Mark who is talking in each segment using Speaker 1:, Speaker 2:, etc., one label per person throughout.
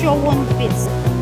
Speaker 1: show one piece.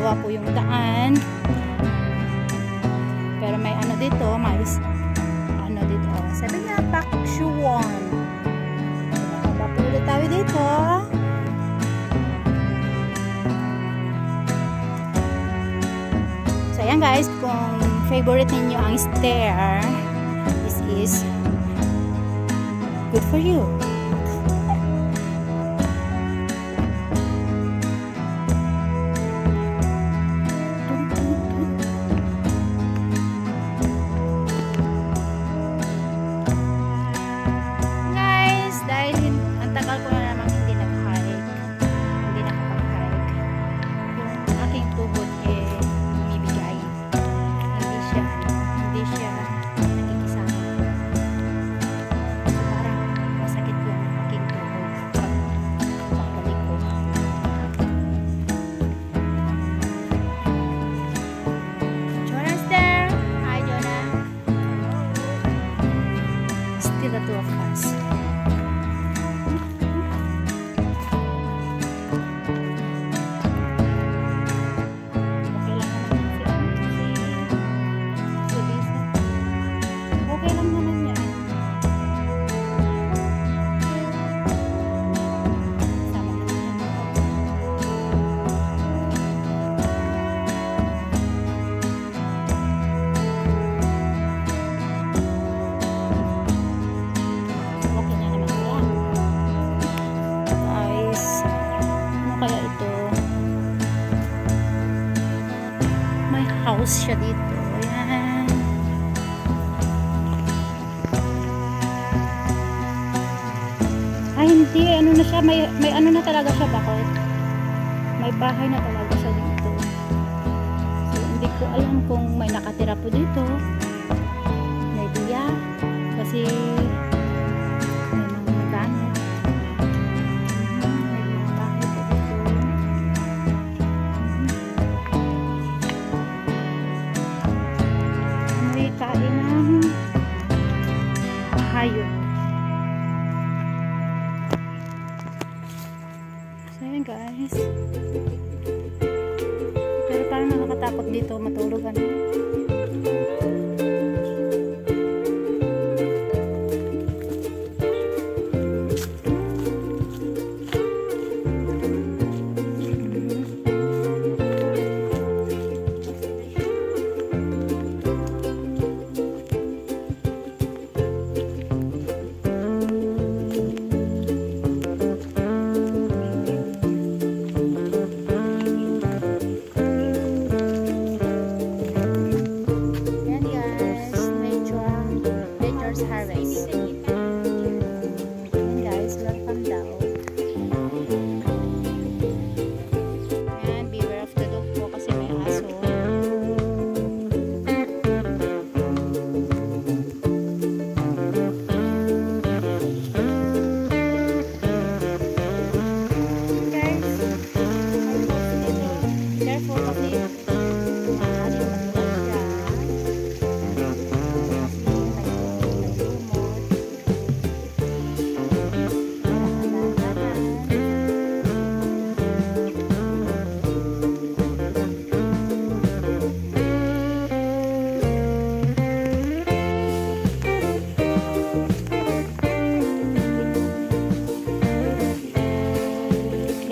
Speaker 1: ginagawa po yung daan. Pero may ano dito, may ano dito. Sabi niya, Pakshuwon. Mapulit tayo dito. So, ayan guys, kung favorite ninyo ang stair, this is good for you. The two of us. Okay lang naman yan. House siya dito. Ayan. Ay, hindi. Ano na siya? May ano na talaga siya. Bakit? May bahay na talaga siya dito. So, hindi ko alam kung may nakatira po dito. Maybe yeah. Kasi may mga gamit. Kain ng hayop. So yun guys, pero parang nakakatakot dito matulog ano.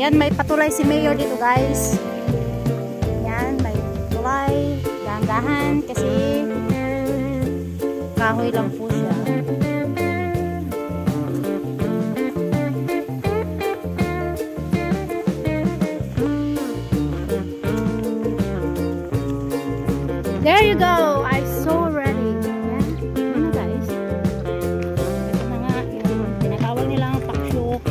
Speaker 1: Yan, may patulay si Mayor dito guys. Yan, may patulay. Dahan-dahan kasi kahoy lang po siya. There you go! I'm so ready. Yan. Ano guys? Ito na nga. Yung tinatawag nila ang Pakshuwon.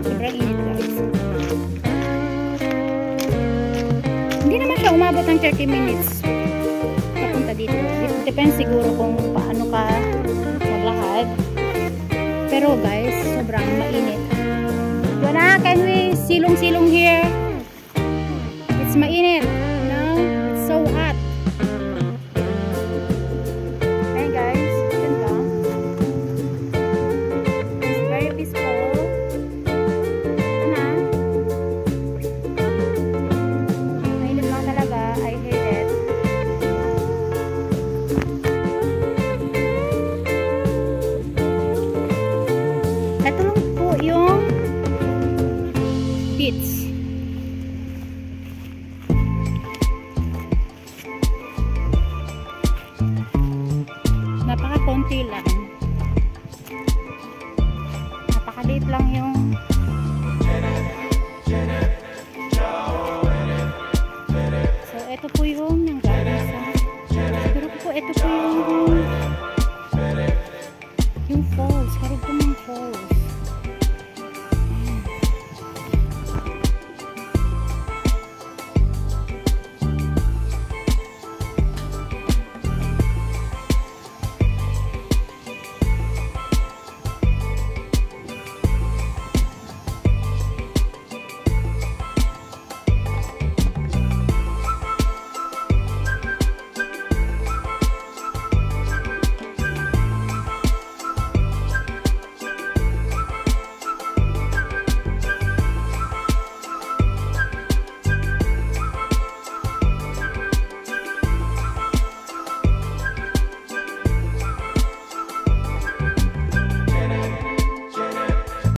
Speaker 1: Sobrang init guys. Hindi naman siya umabot ng 30 minutes papunta dito. Depende siguro kung paano ka maglakad. Pero guys, sobrang mainit. Wala, can we silong-silong here? It's mainit. No? It's so hot. Hey guys, ganda. It's very peaceful. yung beach. Napaka-konti lang. Napakaliit lang yung so ito po yung nanggagawa sa siguro po ito po yung falls. Harap po ng falls.